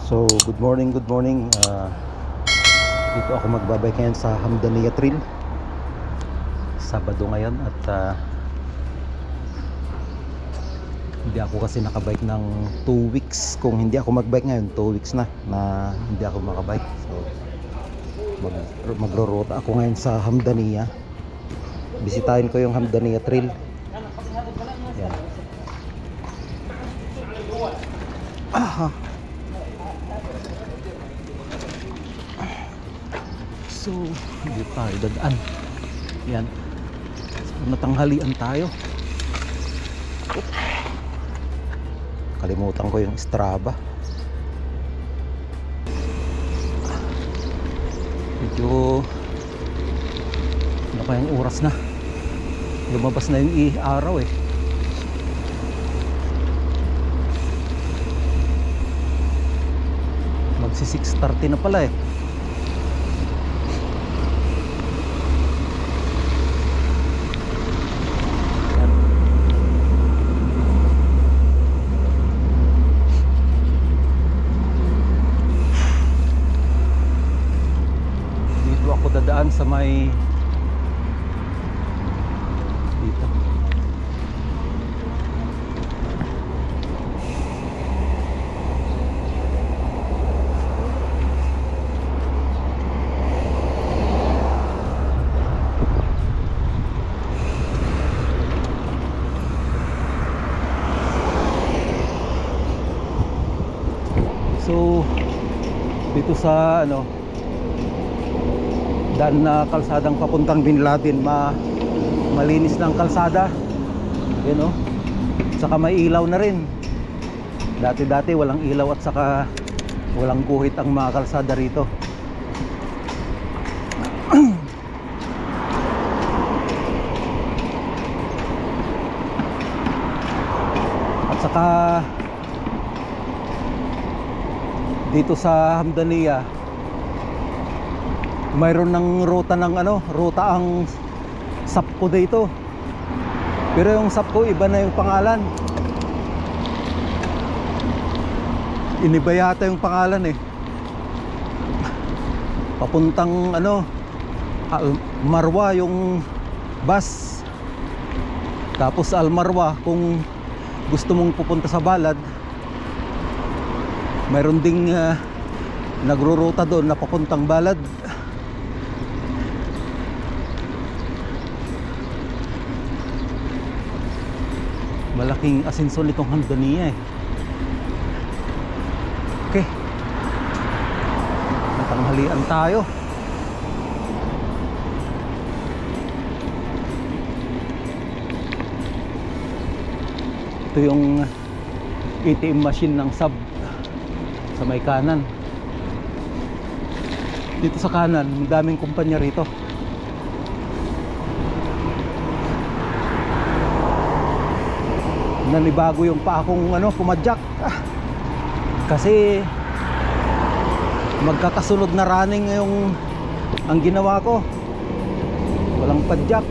So, good morning, good morning. Dito ako magbabike ngayon sa Hamdaniya Trail. Sabado ngayon at hindi ako kasi nakabike ng 2 weeks. Kung hindi ako magbike ngayon, 2 weeks na hindi ako makabike. So, magro-rota ako ngayon sa Hamdaniya. Bisitahin ko yung Hamdaniya Trail. Yan. So, hindi tayo dadaan. Yan. So, natanghalian tayo. Kalimutan ko yung Strava. Medyo ano pa yung oras na? Lumabas na yung araw eh. Magsi 6:30 na pala eh. Dadaan sa may dito. So dito sa daan na kalsadang papuntang Binladin, malinis na ang kalsada, saka may ilaw na rin. Dati walang ilaw at saka walang guhit ang mga kalsada rito. At saka dito sa Hamdaniya mayroon ng ruta ruta ang SAPCO dito. Pero yung SAPCO iba na yung pangalan. Iniba yata yung pangalan eh. Papuntang Marwa yung bus. Tapos Almarwa kung gusto mong pupunta sa Balad. Mayroon ding nagruruta doon na papuntang Balad. Malaking asenso nitong Hamdaniya eh. Okay, natanghalian tayo. Ito yung ATM machine ng sub sa may kanan. Dito sa kanan, daming kumpanya rito. Nanibago yung pa akong pumadyak kasi magkakasunod na running ang ginawa ko, walang padyak.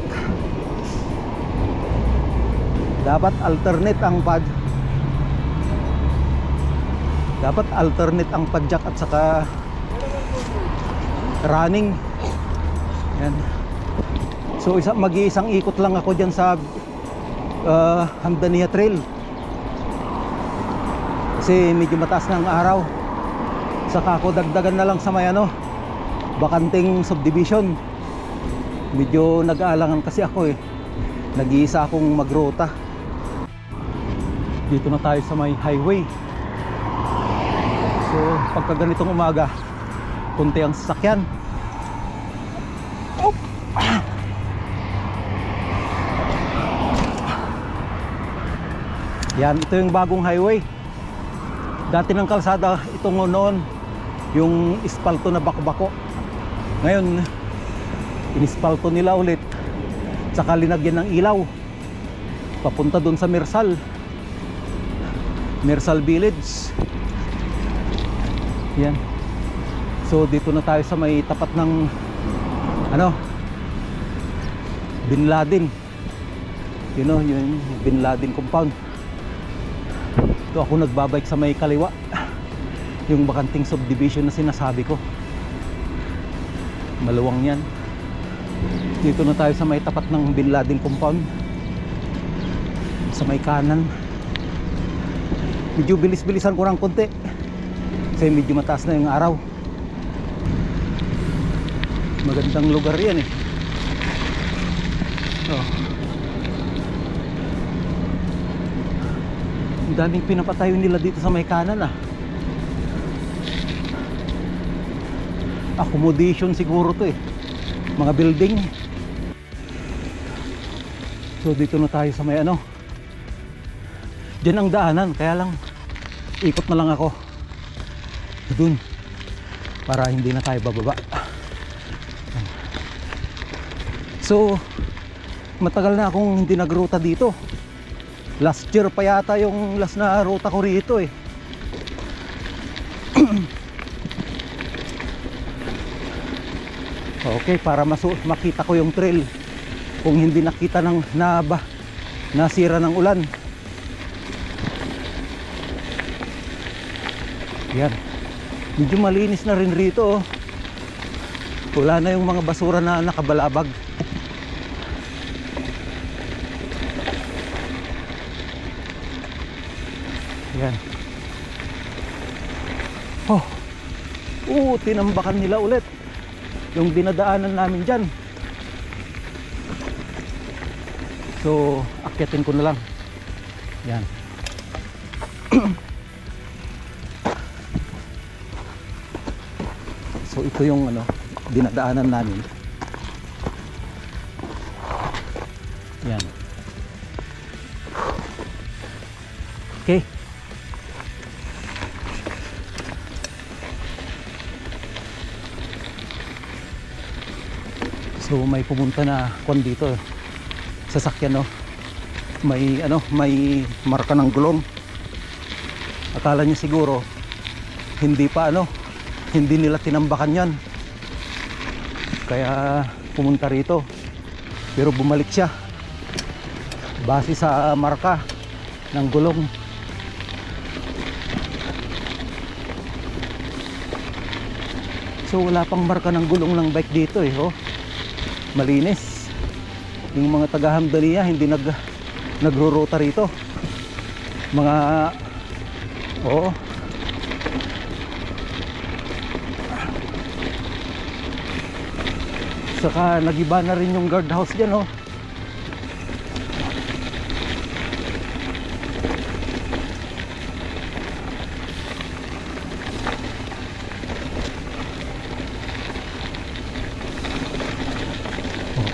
Dapat alternate ang padyak at saka running. Yan. So mag-iisang ikot lang ako dyan sa Hamdaniya Trail kasi medyo mataas na ang araw. Saka ako dagdagan na lang sa may bakanting subdivision. Medyo nag-aalangan kasi ako eh, nag-iisa akong magruta. Dito na tayo sa may highway. So pagka ganitong umaga, kunti ang sasakyan. Yan, ito yung bagong highway. Dati ng kalsada itong noon, yung ispalto na bako-bako. Ngayon, inispalto nila ulit. Tsaka linagyan ng ilaw. Papunta doon sa Mersal Village. Yan. So dito na tayo sa may tapat ng Binladin. Yung Binladin compound. Ito ako nagbabike sa may kaliwa. yung bakanting subdivision na sinasabi ko. Maluwang yan. Dito na tayo sa may tapat ng Bin Laden compound, sa may kanan. Medyo bilis-bilisan ko ng konti kasi medyo mataas na yung araw. Magandang lugar yan eh. Oh. Ang daming pinapatayo nila dito sa may kanan ah. Accommodation siguro to eh, mga building. So dito na tayo sa may ano, diyan ang daanan, kaya lang ikot na lang ako dun para hindi na tayo bababa. So matagal na akong hindi nagruta dito. Last year pa yata yung last na ruta ko rito eh. Okay, para makita ko yung trail kung hindi nakita ng nasira ng ulan. Yan. Medyo malinis na rin rito oh. Wala na yung mga basura na nakabalabag. Yan. Oh. Tinambakan nila ulit yung dinadaanan namin dyan. So akyatin ko na lang. Yan. So ito yung ano, dinadaanan namin. Yan. Okay. So may pumunta na kon dito sasakyan no. May ano, may marka ng gulong. Akala niya siguro hindi pa ano, hindi nila tinambakan 'yan. Kaya pumunta rito. Pero bumalik siya base sa marka ng gulong. So wala pang marka ng gulong ng bike dito eh oh. Malinis. Yung mga taga Hamdaniya hindi nagro-rota rito. Mga oo. Saka nagiba na rin yung guardhouse dyan oh.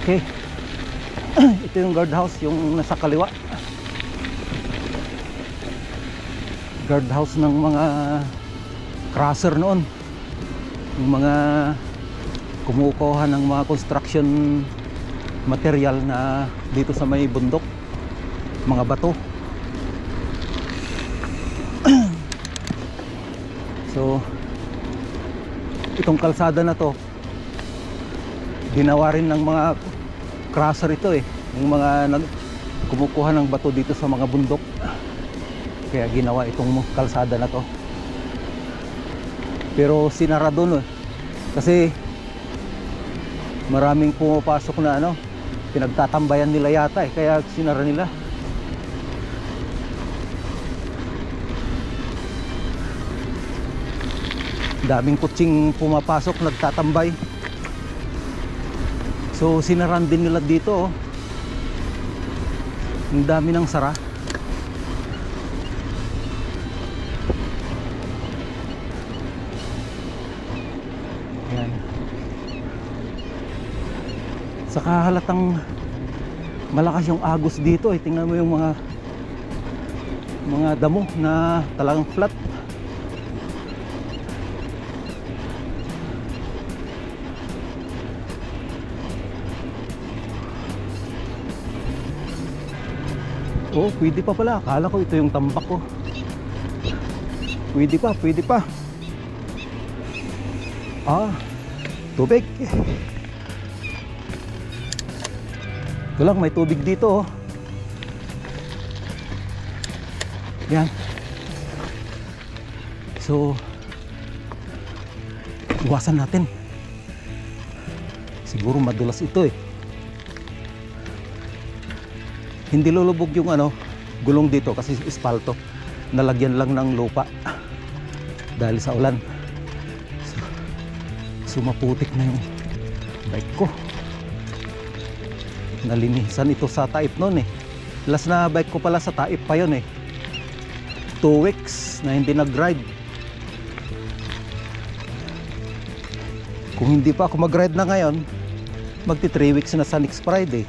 Okay. Ito yung guardhouse, yung nasa kaliwa. Guardhouse ng mga crusher noon. Yung mga kumukuha ng mga construction material na dito sa may bundok. Mga bato. So, itong kalsada na to ginawa rin ng mga crusher ito eh, yung mga kumukuha ng bato dito sa mga bundok. Kaya ginawa itong kalsada na to. Pero sinara doon eh, kasi maraming pumapasok na ano, pinagtatambayan nila yata eh, kaya sinara nila. Daming kutsing pumapasok, nagtatambay. So sinaran din nila dito oh. Ang dami ng sara. Yan. Saka halatang malakas yung agos dito eh. Tingnan mo yung mga damo na talagang flat. Oh, pwede pa pala. Akala ko ito yung tambak ko. Pwede pa, pwede pa. Ah, tubig. Ito lang, may tubig dito oh. Yan. So, Iwasan natin. Siguro madulas ito eh. Hindi lulubog yung gulong dito kasi espalto. Nalagyan lang ng lupa dahil sa ulan. So maputik na yung bike ko. Nalinisan ito sa Taip noon eh. Last na bike ko pala sa Taip pa yun eh. 2 weeks na hindi nag-ride. Kung hindi pa ako mag-ride na ngayon, magti 3 weeks na sa next Friday.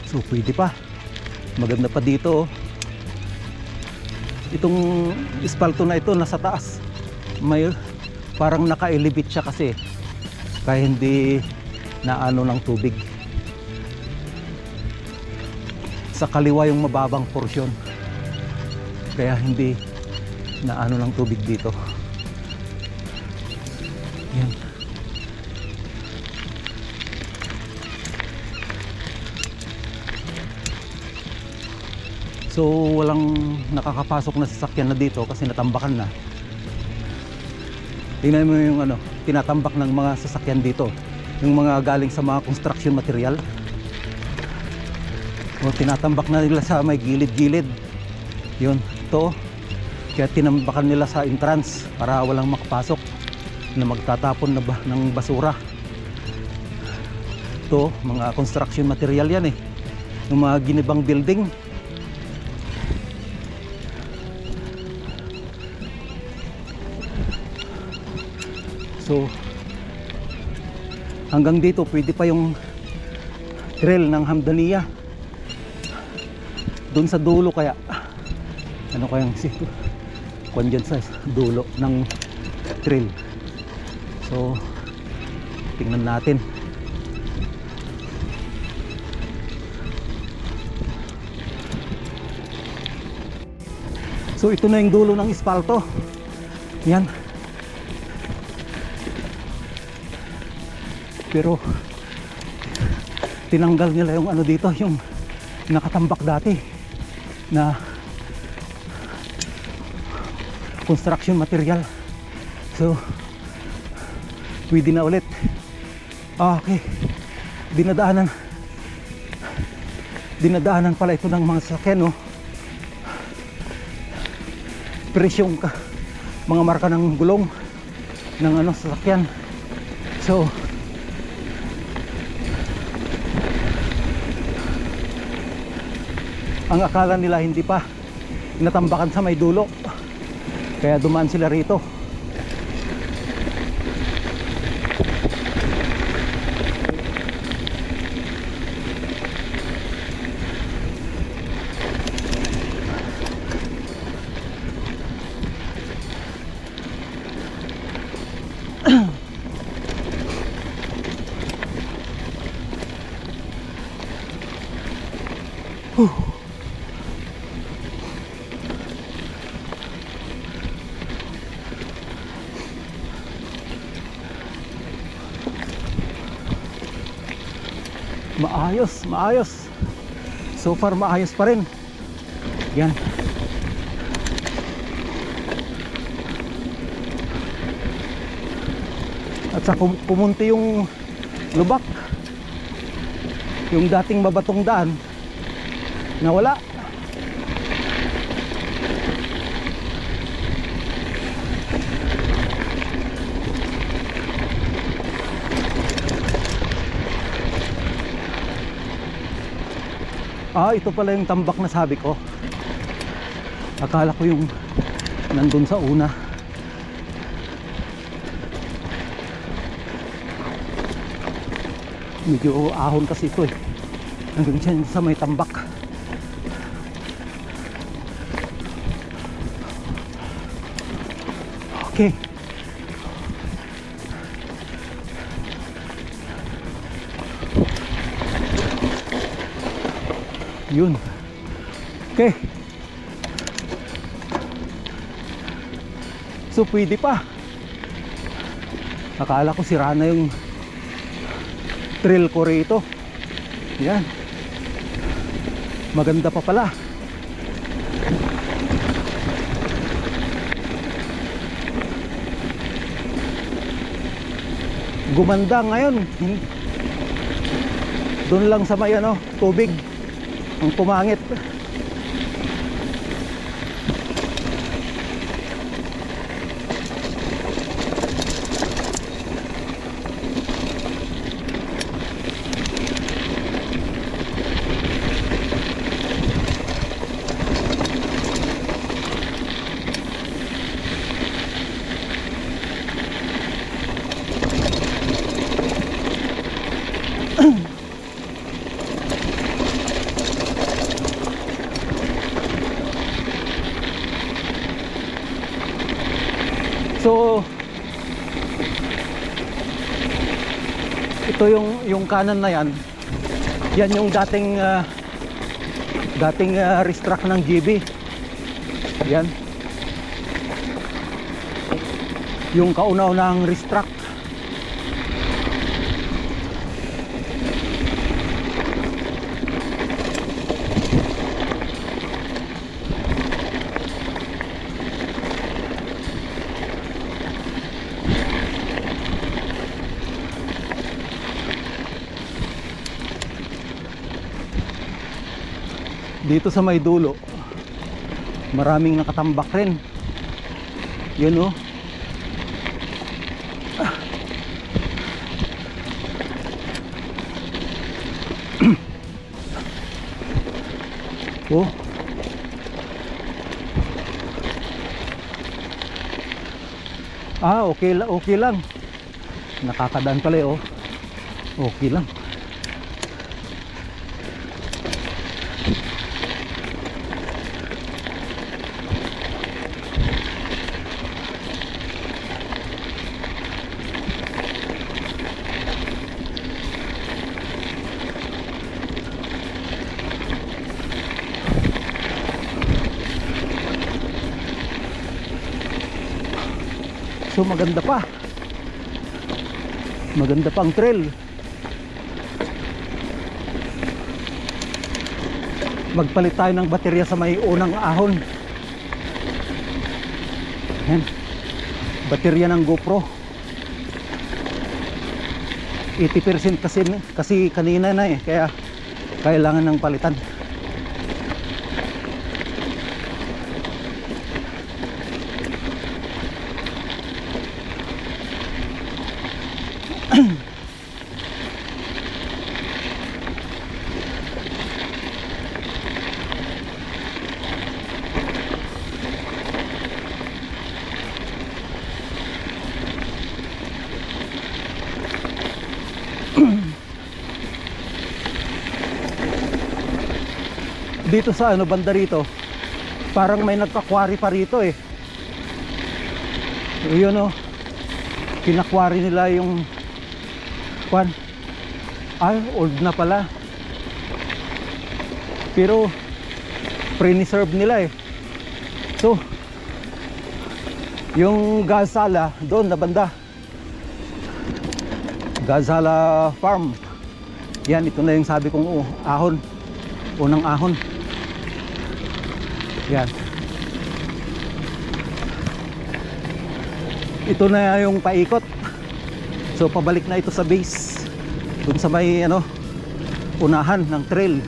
So pwede pa. Maganda pa dito oh. Itong espalto na ito nasa taas. May parang naka-elevate siya kasi kaya hindi naano ng tubig. Sa kaliwa yung mababang porsyon. Kaya hindi naano ng tubig dito. Yan. So walang nakakapasok na sasakyan na dito kasi natambakan na. Tingnan mo yung tinatambak ng mga sasakyan dito. Yung mga galing sa mga construction material. O tinatambak na nila sa may gilid-gilid. Yun, ito. Kaya tinambakan nila sa entrance para walang makapasok na magtatapon ng basura. Ito, mga construction material yan eh. Yung mga ginibang building. So hanggang dito pwede pa yung trail ng Hamdaniya. Doon sa dulo kaya kayang kung dyan sa dulo ng trail. So tingnan natin. So ito na yung dulo ng espalto. Yan. Pero tinanggal nila yung dito, yung nakatambak dati na construction material. So pwede na ulit. Okay, dinadaanan pala ito ng mga sasakyan no. Presyong mga marka ng gulong ng sasakyan. So ang akala nila hindi pa natambakan sa may dulo, kaya dumaan sila rito. Maayos. So far maayos pa rin. Yan. At sa pumunti yung lubak, yung dating mabatong daan nawala. Ito pala yung tambak na sabi ko. Akala ko yung nandun sa una. Medyo ahon kasi ito eh. Hanggang dyan sa may tambak. Okay. Yun. Okay. So pwede pa. Akala ko sira na yung trail ko rito. Yan. Maganda pa pala. gumanda ngayon. Doon lang sa may ano, tubig ang pumangit. So ito yung kanan na yan. Yan yung dating racetrack ng GB. Yan. Yung kauna-unahang racetrack. Dito sa may dulo, maraming nakatambak rin. Yun oh. Oh. Okay lang, okay lang. Nakakadaan pala oh. Okay lang. So maganda pa. Maganda pang trail. Magpalit tayo ng baterya sa may unang ahon. Yan. Baterya ng GoPro. 80% kasi kanina na kaya kailangan ng palitan. Dito sa ano banda rito, parang may nagka-quarry pa rito Yun oh. Kinakwari nila yung kwan. Ay, old na pala. Pero pre-reserve nila So yung Gazala doon na banda, Gazala Farm. Yan, ito na yung sabi kong ahon. Unang ahon. Yan. Ito na yung paikot. So pabalik na ito sa base. Doon sa may unahan ng trail.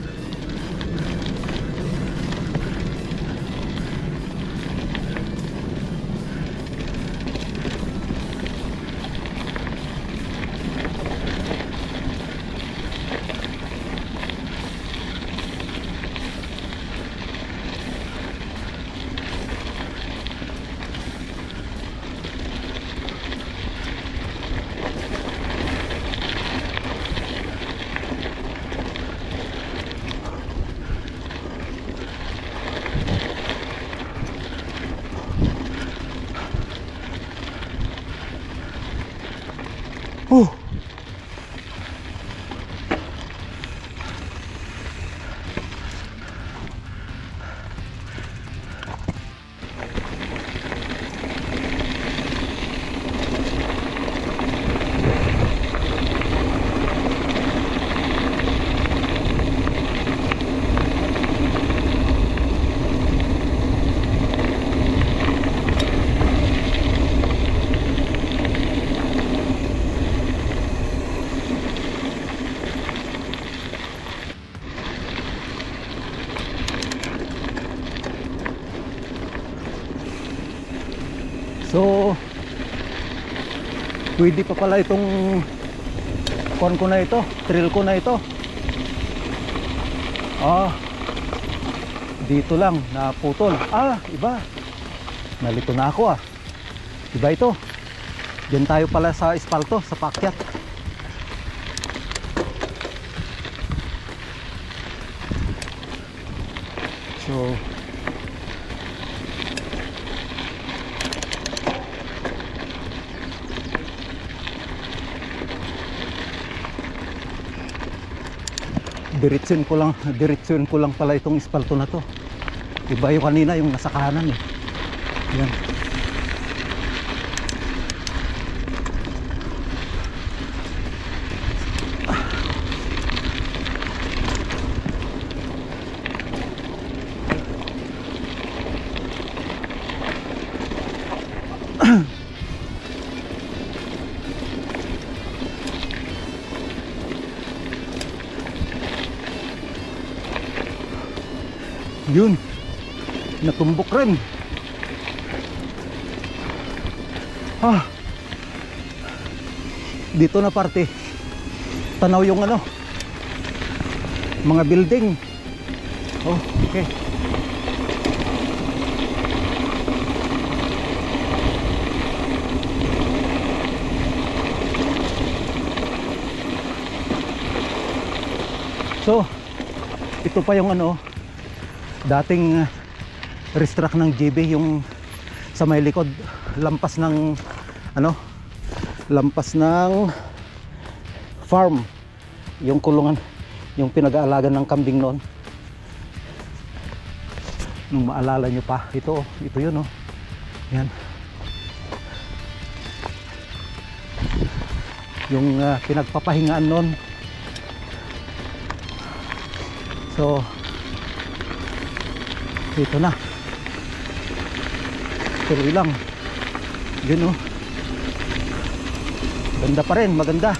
Pwede pa pala itong kon ko na ito, trail ko na ito. Dito lang naputol. Iba. Nalito na ako Iba ito. Diyan tayo pala sa espalto, sa paakyat. So diretsuin ko lang pala itong espalto na to. Iba yung kanina, yung nasa kanan Yan. Yun, natumbok rin. Dito na parte tanaw yung mga building. Okay. So ito pa yung dating racetrack ng GB, yung sa may likod, lampas ng farm, yung kulungan, yung pinag-aalagan ng kambing noon. Nung maalala nyo pa, ito yun yan, yung pinagpapahingaan noon. So ito na, tuloy lang. Yun ganda pa rin, maganda.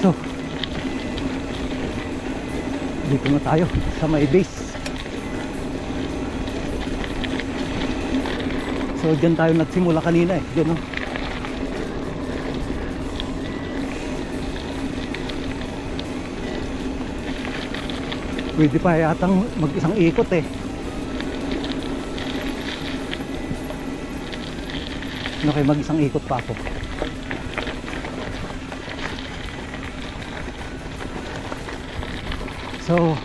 So dito na tayo sa may base. So dyan tayo nagsimula kanina eh. Dyan, no? Pwede pa yatang mag-isang ikot eh. Okay, mag-isang ikot pa ako. So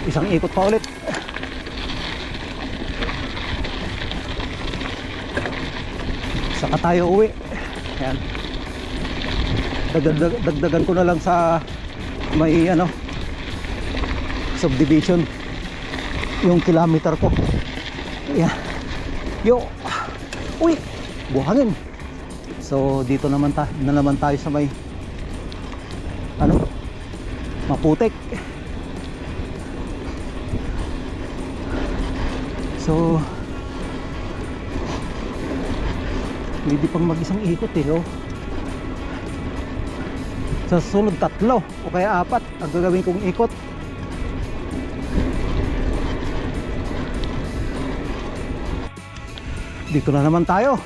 isang ikot pa ulit. Saka tayo uwi. Ayan. Dagdagan ko na lang sa may ano subdivision yung kilometer ko. Ayan. Yo. Uy, buhangin. So dito naman tayo sa may ano Maputik. So pwede pang mag-isang ikot eh, oh. Sa susunod 3 o kaya 4 ang gagawin kong ikot. Dito na naman tayo.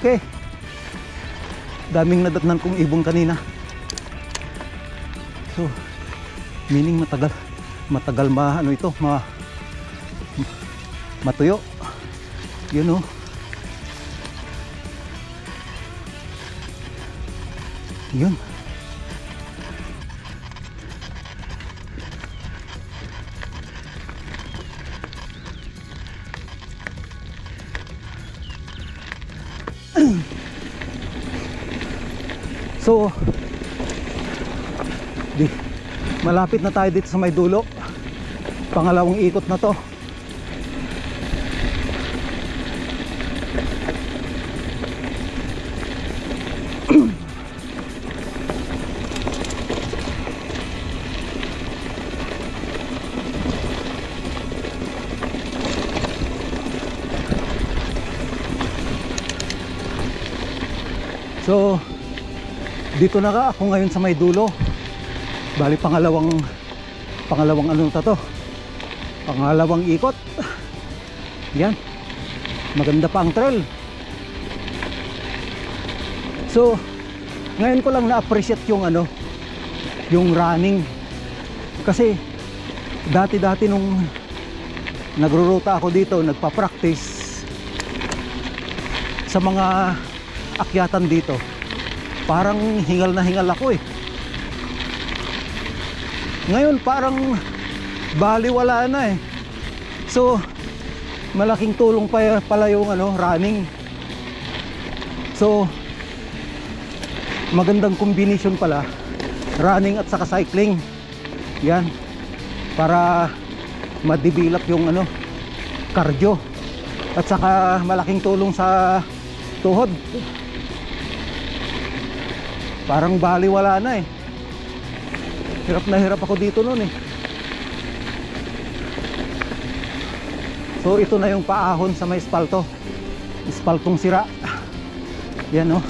Okay. Daming nadatnan kong ibong kanina. So meaning matagal ano ito, matuyo. Yun, oh. Yun. So malapit na tayo dito sa may dulo. Pangalawang ikot na to. So dito na ako ngayon sa may dulo. Bali pangalawang ano to? Pangalawang ikot. Yan. Maganda pa ang trail. So ngayon ko lang na-appreciate yung ano, yung running. Kasi dati nung nagruruta ako dito, nagpa-practice sa mga akyatan dito, parang hingal na hingal ako eh. Ngayon parang baliwala na eh. So malaking tulong pa pala yung ano, running. So magandang combination pala, running at saka cycling. Yan, para ma-develop yung ano, cardio. At saka malaking tulong sa tuhod. Parang baliwala na eh. Hirap na hirap ako dito noon eh. So ito na yung paahon sa may espalto. Espaltong sira. Yan, oh.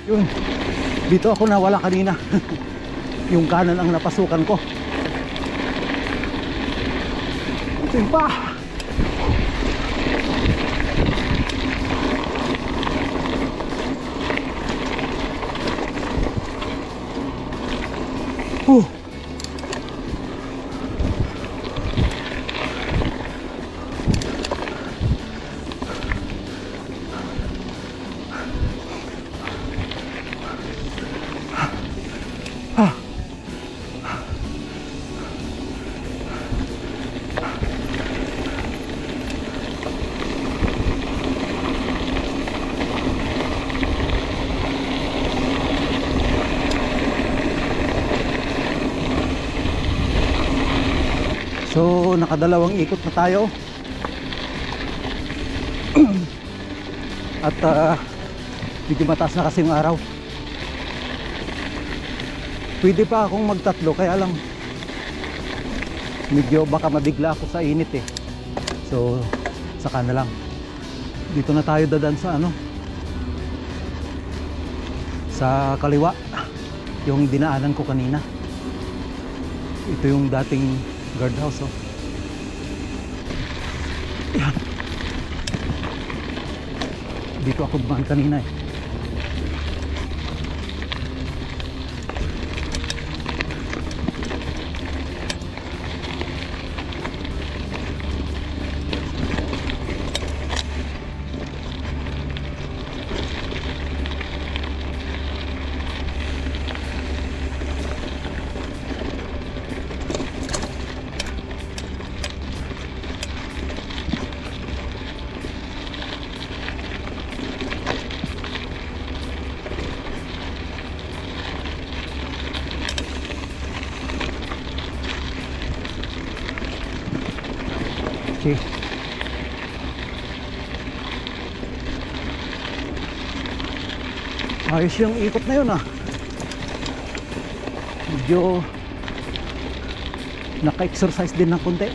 Yun. Dito ako nawala kanina. Yung kanan ang napasukan ko. Ito yung pa. So nakadalawang ikot na tayo. At medyo mataas na kasi yung araw. Pwede pa akong magtatlo, kaya lang medyo baka mabigla ako sa init eh. So saka na lang. Dito na tayo dadaan sa ano, sa kaliwa, yung dinaanan ko kanina. Ito yung dating guardhouse, oh. Yan. Dito ako dumaan kanina eh. Okay. Ayos yung ikot na yun, ah. Medyo naka-exercise din ng konti.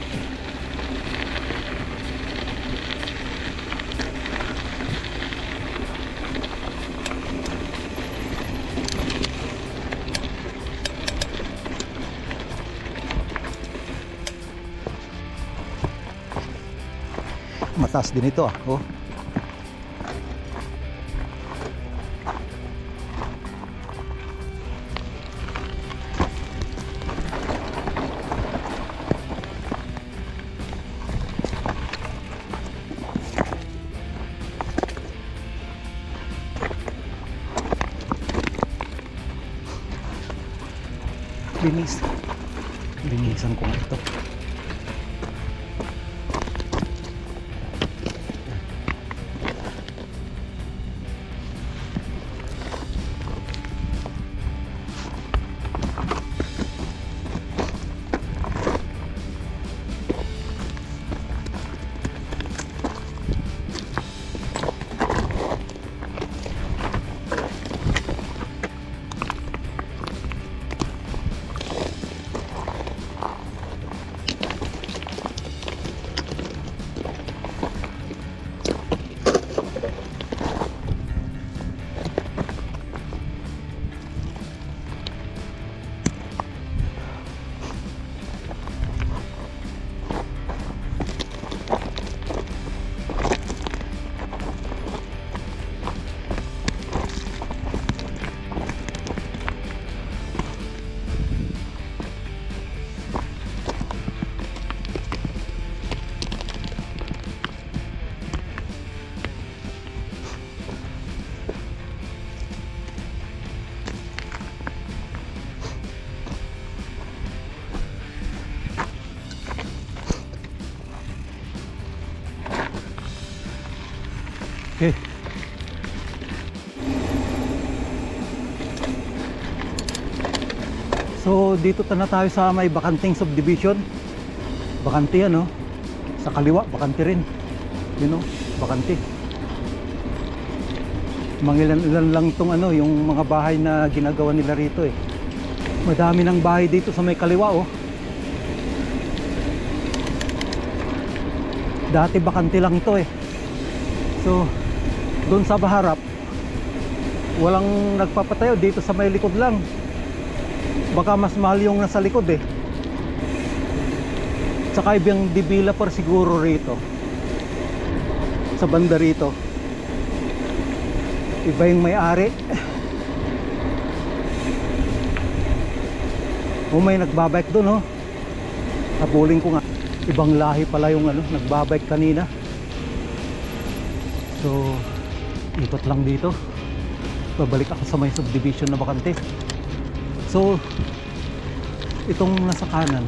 Mataas din ito, ah. Oh. Linisan ko nga ito. Okay. So dito na tayo sa may bakanting subdivision. Bakante yan, no? Sa kaliwa, bakante rin. You know, bakante. Mangilan-ilan lang itong ano, yung mga bahay na ginagawa nila rito eh. Madami ng bahay dito sa may kaliwa, oh. Dati bakante lang ito eh. So doon sa baharap walang nagpapatayo. Dito sa may likod lang, baka mas mahal yung nasa likod eh. Tsaka ibang developer siguro rito sa banda rito, iba yung may-ari. O may nagbabike doon, oh. Habulin ko nga, ibang lahi pala yung ano, nagbabike kanina. So ikot lang dito, babalik ako sa may subdivision na bakante. So itong nasa kanan,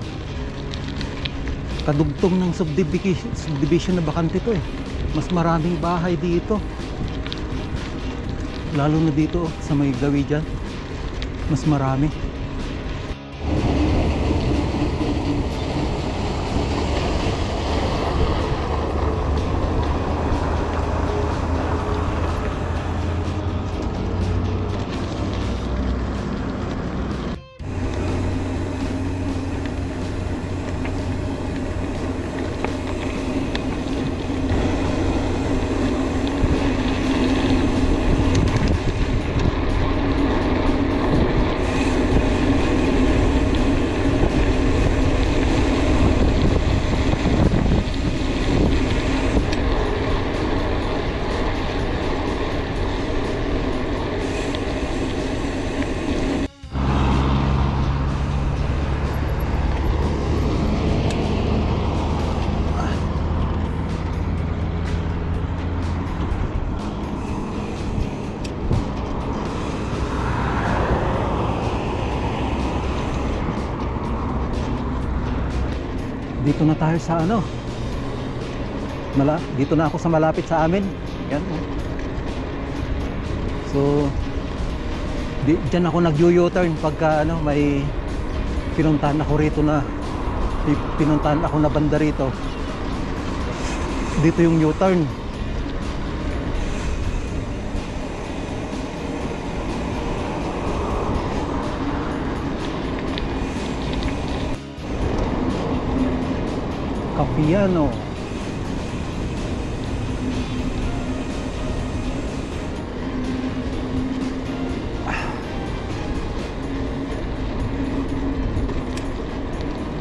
kadugtong ng subdivision na bakante to eh. Mas maraming bahay dito, lalo na dito sa may gawi dyan, mas marami. Dito na tayo sa ano. Dito na ako sa malapit sa amin. Yan. Oh. So, diyan ako nag-U-turn pagka ano, may pinuntahan ako rito na pinuntahan ako na banda rito. Dito yung U-turn. Capiano.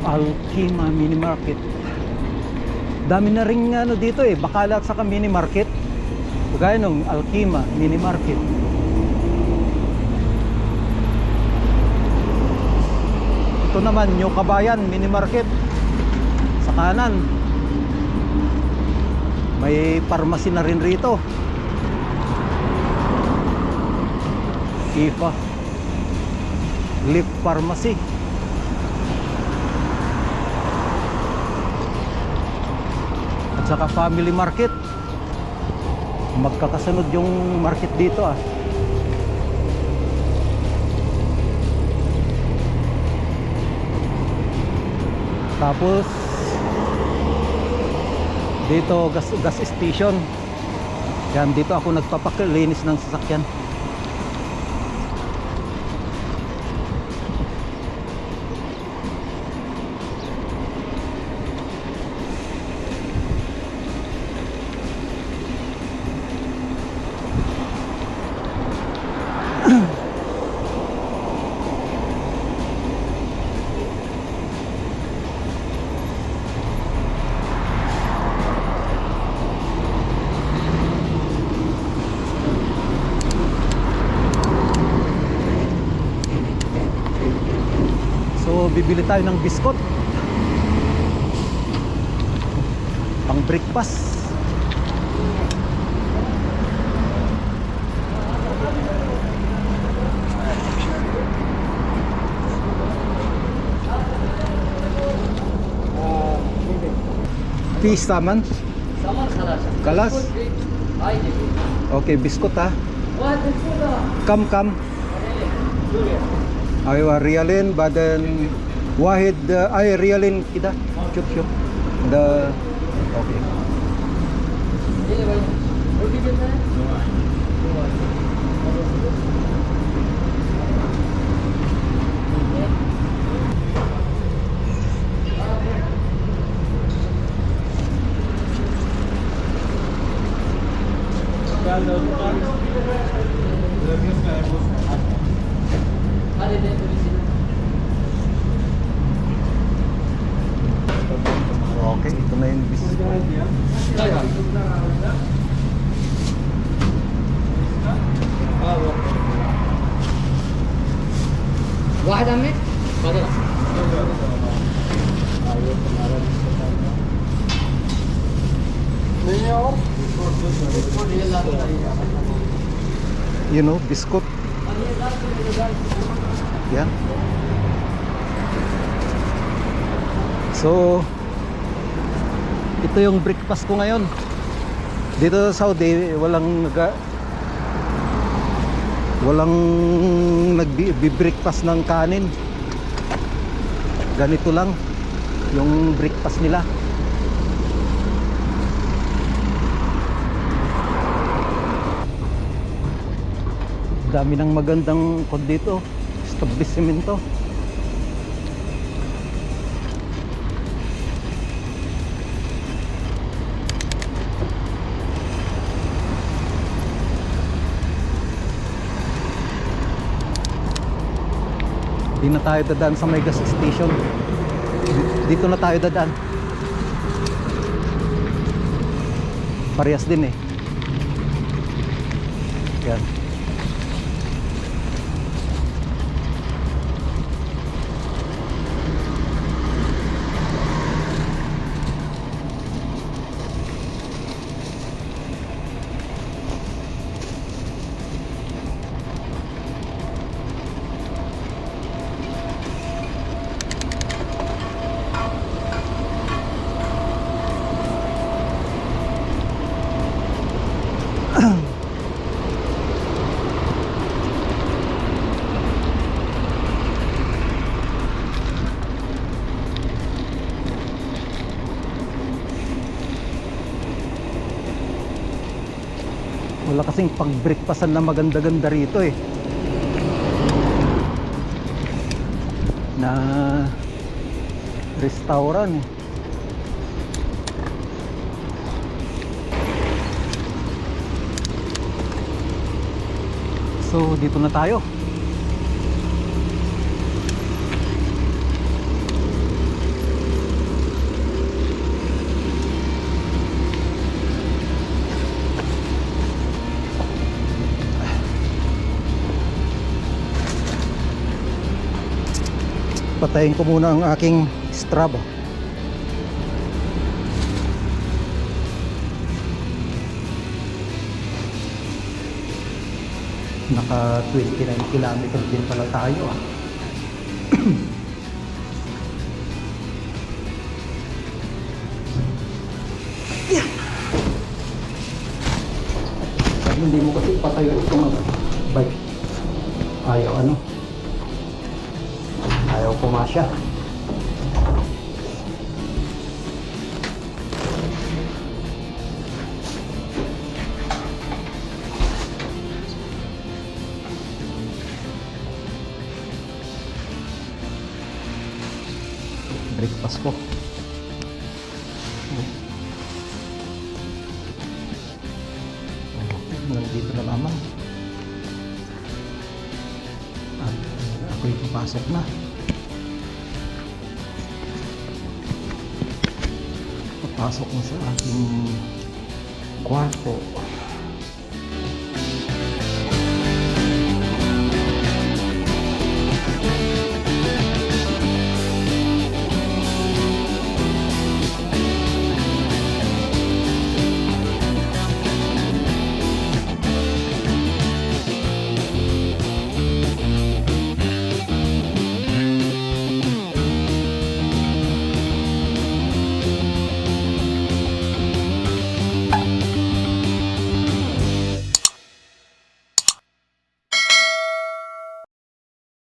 Alkima Mini Market. Dami na ring ano dito eh, Bacalar saka Mini Market. Kagaya nung Alkima Mini Market. Ito naman New Kabayan Mini Market. Sa kanan may pharmacy na rin rito. IFA Leaf Pharmacy. At saka Family Market. Magkakasunod yung market dito ah. Tapos dito gas station. Yan, dito ako nagpapakalinis ng sasakyan. So bibili tayo ng biskot pang breakfast. Fish salmon? Kalas? Okay, biskot ha. Kam أيوة ريالين بعدين واحد أي ريالين كده شوف ده أوكي Okay, ito na yung bis. واحد عمي تفضل You know, biskot. Yan. So ito yung breakfast ko ngayon. Dito sa Saudi walang nagbi-breakfast ng kanin. Ganito lang yung breakfast nila. Dami ng magandang kod dito, establishmento. Di na tayo dadaan sa may gas station. Dito na tayo dadaan. Parehas din eh. Yan. Wala kasing pang-breakfastan na maganda-ganda rito eh. Na restaurant eh. So dito na tayo. Patayin ko muna ang aking Strava. Naka 29 kilometers din pala tayo ah. Yeah. Hindi mo kasi patayo itong bike. Ayaw pumasya. Breakfast ko. Nandito na lamang. At ako'y papasok na. Papasok na sa aking kwarto.